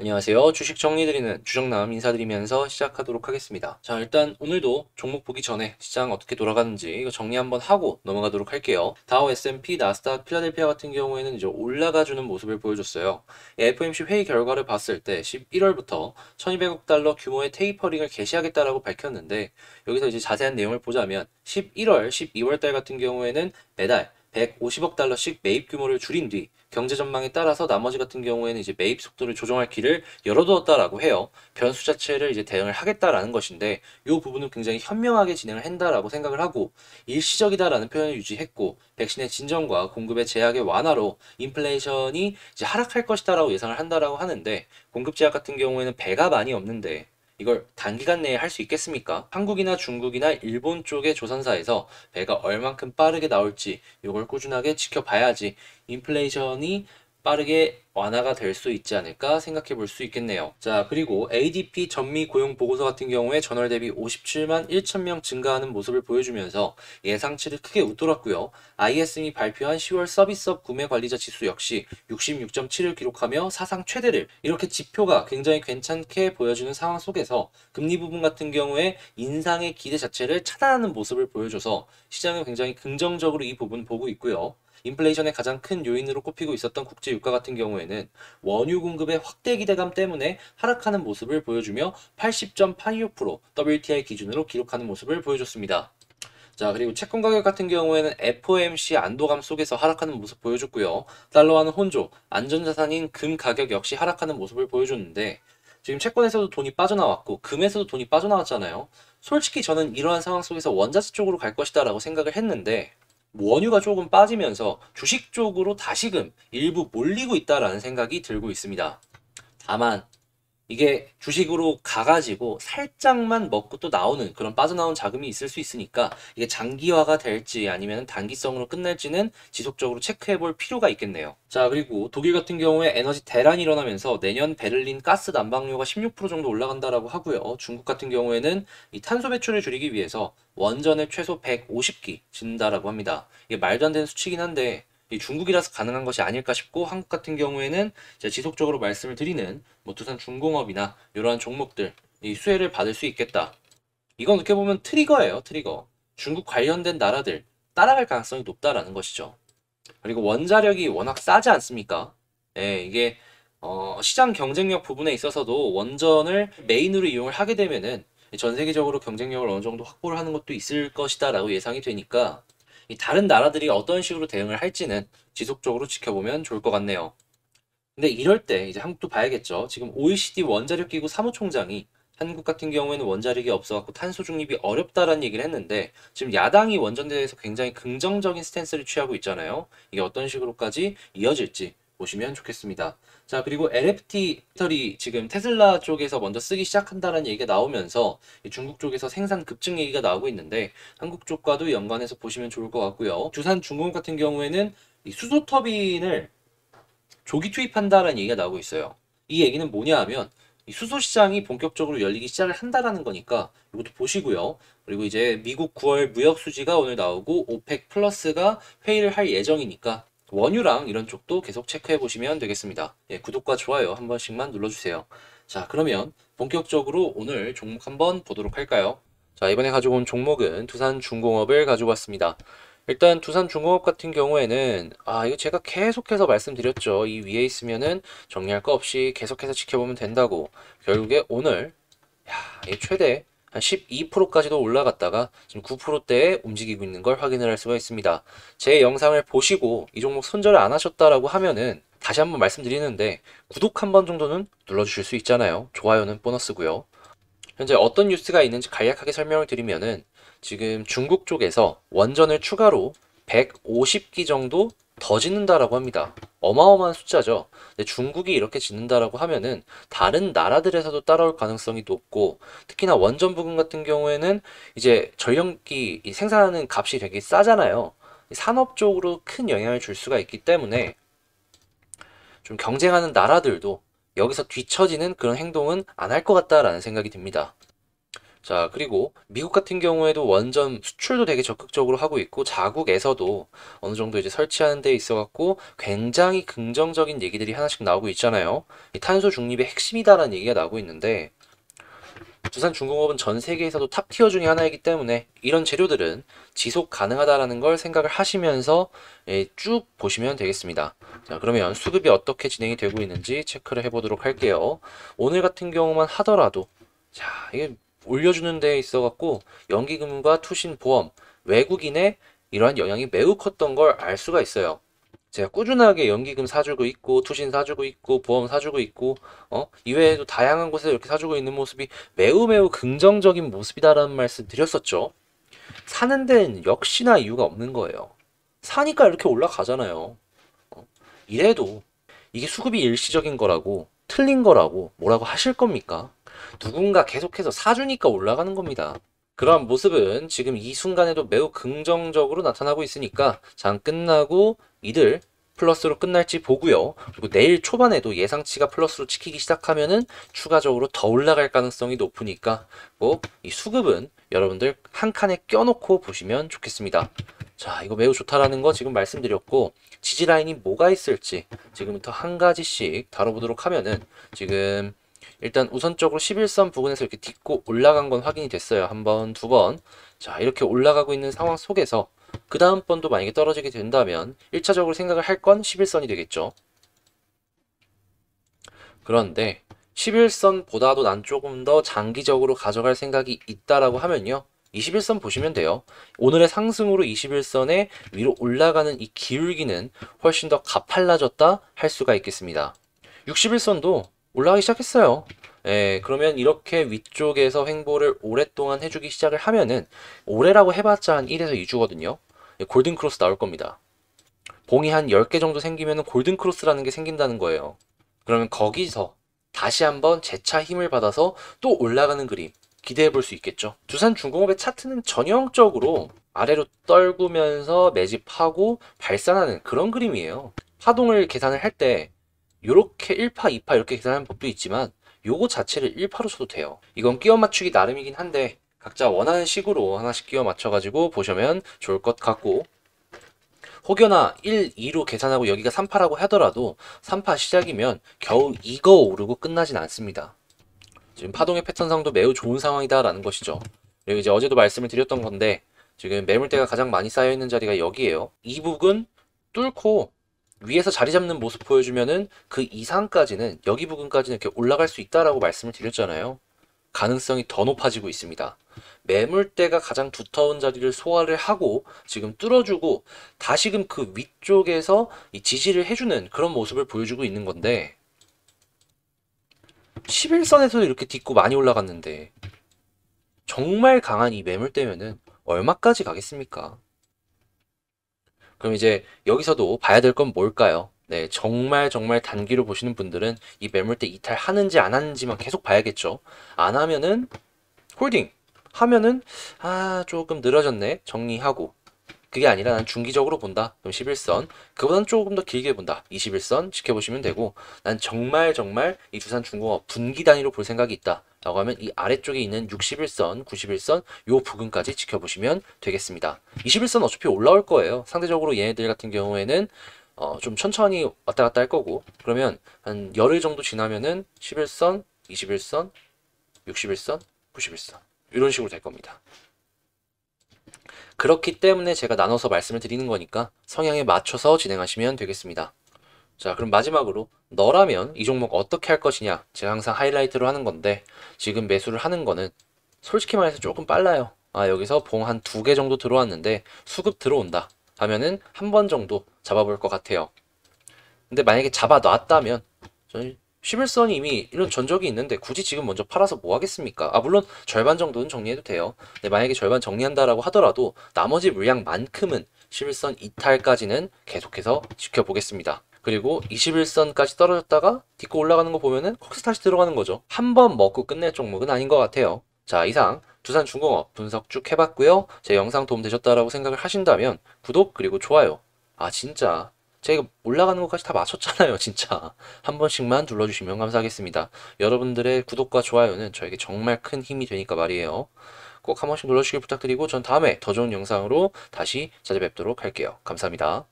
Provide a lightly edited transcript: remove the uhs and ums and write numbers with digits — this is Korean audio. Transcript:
안녕하세요. 주식 정리드리는 주정남 인사드리면서 시작하도록 하겠습니다. 자, 일단 오늘도 종목 보기 전에 시장 어떻게 돌아가는지 이거 정리 한번 하고 넘어가도록 할게요. 다우, S&P, 나스닥, 필라델피아 같은 경우에는 이제 올라가주는 모습을 보여줬어요. FOMC 회의 결과를 봤을 때 11월부터 1200억 달러 규모의 테이퍼링을 개시하겠다라고 밝혔는데, 여기서 이제 자세한 내용을 보자면 11월, 12월 달 같은 경우에는 매달 150억 달러씩 매입 규모를 줄인 뒤 경제 전망에 따라서 나머지 같은 경우에는 이제 매입 속도를 조정할 길을 열어두었다라고 해요. 변수 자체를 이제 대응을 하겠다라는 것인데, 이 부분은 굉장히 현명하게 진행을 한다라고 생각을 하고, 일시적이다라는 표현을 유지했고, 백신의 진정과 공급의 제약의 완화로 인플레이션이 이제 하락할 것이다라고 예상을 한다라고 하는데, 공급 제약 같은 경우에는 배가 많이 없는데 이걸 단기간 내에 할 수 있겠습니까? 한국이나 중국이나 일본 쪽의 조선사에서 배가 얼만큼 빠르게 나올지 이걸 꾸준하게 지켜봐야지 인플레이션이 빠르게 완화가 될 수 있지 않을까 생각해 볼 수 있겠네요. 자, 그리고 ADP 전미 고용 보고서 같은 경우에 전월 대비 57만 1천 명 증가하는 모습을 보여주면서 예상치를 크게 웃돌았고요. ISM이 발표한 10월 서비스업 구매 관리자 지수 역시 66.7을 기록하며 사상 최대를, 이렇게 지표가 굉장히 괜찮게 보여주는 상황 속에서 금리 부분 같은 경우에 인상의 기대 자체를 차단하는 모습을 보여줘서 시장은 굉장히 긍정적으로 이 부분 보고 있고요. 인플레이션의 가장 큰 요인으로 꼽히고 있었던 국제 유가 같은 경우에는 원유 공급의 확대 기대감 때문에 하락하는 모습을 보여주며 80.86% WTI 기준으로 기록하는 모습을 보여줬습니다. 자, 그리고 채권 가격 같은 경우에는 FOMC 안도감 속에서 하락하는 모습 보여줬고요. 달러화는 혼조, 안전자산인 금 가격 역시 하락하는 모습을 보여줬는데, 지금 채권에서도 돈이 빠져나왔고 금에서도 돈이 빠져나왔잖아요. 솔직히 저는 이러한 상황 속에서 원자재 쪽으로 갈 것이다 라고 생각을 했는데, 원유가 조금 빠지면서 주식 쪽으로 다시금 일부 몰리고 있다라는 생각이 들고 있습니다. 다만 이게 주식으로 가가지고 살짝만 먹고 또 나오는 그런 빠져나온 자금이 있을 수 있으니까, 이게 장기화가 될지 아니면 단기성으로 끝날지는 지속적으로 체크해 볼 필요가 있겠네요. 자, 그리고 독일 같은 경우에 에너지 대란이 일어나면서 내년 베를린 가스 난방료가 16% 정도 올라간다라고 하고요. 중국 같은 경우에는 이 탄소 배출을 줄이기 위해서 원전을 최소 150기 짓는다라고 합니다. 이게 말도 안 되는 수치긴 한데 이 중국이라서 가능한 것이 아닐까 싶고, 한국 같은 경우에는 제가 지속적으로 말씀을 드리는 뭐 두산중공업이나 이러한 종목들 이 수혜를 받을 수 있겠다. 이건 어떻게 보면 트리거예요, 트리거. 중국 관련된 나라들 따라갈 가능성이 높다라는 것이죠. 그리고 원자력이 워낙 싸지 않습니까? 예, 이게 시장 경쟁력 부분에 있어서도 원전을 메인으로 이용을 하게 되면은 전 세계적으로 경쟁력을 어느 정도 확보를 하는 것도 있을 것이다라고 예상이 되니까, 이 다른 나라들이 어떤 식으로 대응을 할지는 지속적으로 지켜보면 좋을 것 같네요. 근데 이럴 때 이제 한국도 봐야겠죠. 지금 OECD 원자력 기구 사무총장이 한국 같은 경우에는 원자력이 없어갖고 탄소 중립이 어렵다라는 얘기를 했는데, 지금 야당이 원전에 대해서 굉장히 긍정적인 스탠스를 취하고 있잖아요. 이게 어떤 식으로까지 이어질지 보시면 좋겠습니다. 자, 그리고 LFT 배터리 지금 테슬라 쪽에서 먼저 쓰기 시작한다는 얘기가 나오면서 중국 쪽에서 생산 급증 얘기가 나오고 있는데, 한국 쪽과도 연관해서 보시면 좋을 것 같고요. 두산중공업 같은 경우에는 이 수소 터빈을 조기 투입한다라는 얘기가 나오고 있어요. 이 얘기는 뭐냐 하면 이 수소 시장이 본격적으로 열리기 시작을 한다라는 거니까 이것도 보시고요. 그리고 이제 미국 9월 무역 수지가 오늘 나오고 오펙 플러스가 회의를 할 예정이니까 원유랑 이런 쪽도 계속 체크해 보시면 되겠습니다. 예, 구독과 좋아요 한 번씩만 눌러주세요. 자, 그러면 본격적으로 오늘 종목 한번 보도록 할까요? 자, 이번에 가지고 온 종목은 두산중공업을 가지고 왔습니다. 일단 두산중공업 같은 경우에는 이거 제가 계속해서 말씀드렸죠. 이 위에 있으면은 정리할 거 없이 계속해서 지켜보면 된다고. 결국에 오늘 이 최대 한 12%까지도 올라갔다가 지금 9%대에 움직이고 있는 걸 확인을 할 수가 있습니다. 제 영상을 보시고 이 종목 손절을 안 하셨다라고 하면은 다시 한번 말씀드리는데, 구독 한 번 정도는 눌러주실 수 있잖아요. 좋아요는 보너스고요. 현재 어떤 뉴스가 있는지 간략하게 설명을 드리면은, 지금 중국 쪽에서 원전을 추가로 150기 정도 더 짓는다라고 합니다. 어마어마한 숫자죠. 근데 중국이 이렇게 짓는다라고 하면은 다른 나라들에서도 따라올 가능성이 높고, 특히나 원전 부분 같은 경우에는 이제 전력기 생산하는 값이 되게 싸잖아요. 산업 쪽으로 큰 영향을 줄 수가 있기 때문에 좀 경쟁하는 나라들도 여기서 뒤처지는 그런 행동은 안 할 것 같다라는 생각이 듭니다. 자, 그리고 미국 같은 경우에도 원전 수출도 되게 적극적으로 하고 있고 자국에서도 어느 정도 이제 설치하는 데 있어 갖고 굉장히 긍정적인 얘기들이 하나씩 나오고 있잖아요. 이 탄소 중립의 핵심이다라는 얘기가 나오고 있는데 두산중공업은 전 세계에서도 탑티어 중에 하나이기 때문에 이런 재료들은 지속 가능하다라는 걸 생각을 하시면서 쭉 보시면 되겠습니다. 자, 그러면 수급이 어떻게 진행이 되고 있는지 체크를 해보도록 할게요. 오늘 같은 경우만 하더라도 자, 이게 올려주는 데에 있어 갖고 연기금과 투신 보험, 외국인의 이러한 영향이 매우 컸던 걸 알 수가 있어요. 제가 꾸준하게 연기금 사주고 있고 투신 사주고 있고 보험 사주고 있고 이외에도 다양한 곳에 이렇게 사주고 있는 모습이 매우 매우 긍정적인 모습이다라는 말씀 드렸었죠. 사는 데는 역시나 이유가 없는 거예요. 사니까 이렇게 올라가잖아요. 이래도 이게 수급이 일시적인 거라고 틀린 거라고 뭐라고 하실 겁니까? 누군가 계속해서 사주니까 올라가는 겁니다. 그러한 모습은 지금 이 순간에도 매우 긍정적으로 나타나고 있으니까 장 끝나고 이들 플러스로 끝날지 보고요. 그리고 내일 초반에도 예상치가 플러스로 찍히기 시작하면은 추가적으로 더 올라갈 가능성이 높으니까 꼭 이 수급은 여러분들 한 칸에 껴놓고 보시면 좋겠습니다. 자, 이거 매우 좋다라는 거 지금 말씀드렸고 지지 라인이 뭐가 있을지 지금부터 한 가지씩 다뤄보도록 하면은 지금 일단 우선적으로 11선 부근에서 이렇게 딛고 올라간 건 확인이 됐어요. 한 번, 두 번. 자, 이렇게 올라가고 있는 상황 속에서 그 다음 번도 만약에 떨어지게 된다면 1차적으로 생각을 할 건 11선이 되겠죠. 그런데 11선보다도 난 조금 더 장기적으로 가져갈 생각이 있다라고 하면요. 21선 보시면 돼요. 오늘의 상승으로 21선에 위로 올라가는 이 기울기는 훨씬 더 가팔라졌다 할 수가 있겠습니다. 61선도 올라가기 시작했어요. 그러면 이렇게 위쪽에서 횡보를 오랫동안 해주기 시작을 하면은 올해라고 해봤자 한 1에서 2주거든요. 골든 크로스 나올 겁니다. 봉이 한 10개 정도 생기면 골든 크로스라는 게 생긴다는 거예요. 그러면 거기서 다시 한번 재차 힘을 받아서 또 올라가는 그림 기대해 볼 수 있겠죠. 두산중공업의 차트는 전형적으로 아래로 떨구면서 매집하고 발산하는 그런 그림이에요. 파동을 계산을 할 때 요렇게 1파, 2파 이렇게 계산하는 법도 있지만 요거 자체를 1파로 쳐도 돼요. 이건 끼워 맞추기 나름이긴 한데 각자 원하는 식으로 하나씩 끼워 맞춰가지고 보시면 좋을 것 같고 혹여나 1, 2로 계산하고 여기가 3파라고 하더라도 3파 시작이면 겨우 이거 오르고 끝나진 않습니다. 지금 파동의 패턴상도 매우 좋은 상황이다라는 것이죠. 그리고 이제 어제도 말씀을 드렸던 건데 지금 매물대가 가장 많이 쌓여있는 자리가 여기에요. 이 부분 뚫고 위에서 자리 잡는 모습 보여주면은 그 이상까지는 여기 부분까지는 이렇게 올라갈 수 있다라고 말씀을 드렸잖아요. 가능성이 더 높아지고 있습니다. 매물대가 가장 두터운 자리를 소화를 하고 지금 뚫어주고 다시금 그 위쪽에서 이 지지를 해주는 그런 모습을 보여주고 있는 건데 11선에서도 이렇게 딛고 많이 올라갔는데 정말 강한 이 매물대면은 얼마까지 가겠습니까? 그럼 이제 여기서도 봐야 될 건 뭘까요? 네, 정말 단기로 보시는 분들은 이 매물대 이탈하는지 안 하는지만 계속 봐야겠죠. 안 하면은 홀딩, 하면은 조금 늘어졌네 정리하고 그게 아니라 난 중기적으로 본다. 그럼 11선 그보다는 조금 더 길게 본다. 21선 지켜보시면 되고 난 정말 이 두산중공업 분기 단위로 볼 생각이 있다. 라고 하면 이 아래쪽에 있는 61선, 91선 요 부근까지 지켜보시면 되겠습니다. 21선 어차피 올라올 거예요. 상대적으로 얘네들 같은 경우에는 좀 천천히 왔다 갔다 할 거고 그러면 한 열흘 정도 지나면은 11선, 21선, 61선, 91선 이런 식으로 될 겁니다. 그렇기 때문에 제가 나눠서 말씀을 드리는 거니까 성향에 맞춰서 진행하시면 되겠습니다. 자, 그럼 마지막으로 너라면 이 종목 어떻게 할 것이냐 제가 항상 하이라이트로 하는 건데 지금 매수를 하는 거는 솔직히 말해서 조금 빨라요. 여기서 봉 한 2개 정도 들어왔는데 수급 들어온다 하면은 한 번 정도 잡아볼 것 같아요. 근데 만약에 잡아놨다면 저는 11선이 이미 이런 전적이 있는데 굳이 지금 먼저 팔아서 뭐 하겠습니까? 물론 절반 정도는 정리해도 돼요. 근데 만약에 절반 정리한다라고 하더라도 나머지 물량만큼은 11선 이탈까지는 계속해서 지켜보겠습니다. 그리고 21선까지 떨어졌다가 딛고 올라가는 거 보면은 거기서 다시 들어가는 거죠. 한 번 먹고 끝낼 종목은 아닌 것 같아요. 자, 이상 두산중공업 분석 쭉 해봤고요. 제 영상 도움 되셨다라고 생각을 하신다면 구독 그리고 좋아요. 진짜 제가 올라가는 것까지 다 맞췄잖아요, 진짜. 한 번씩만 눌러주시면 감사하겠습니다. 여러분들의 구독과 좋아요는 저에게 정말 큰 힘이 되니까 말이에요. 꼭 한 번씩 눌러주시길 부탁드리고 전 다음에 더 좋은 영상으로 다시 찾아뵙도록 할게요. 감사합니다.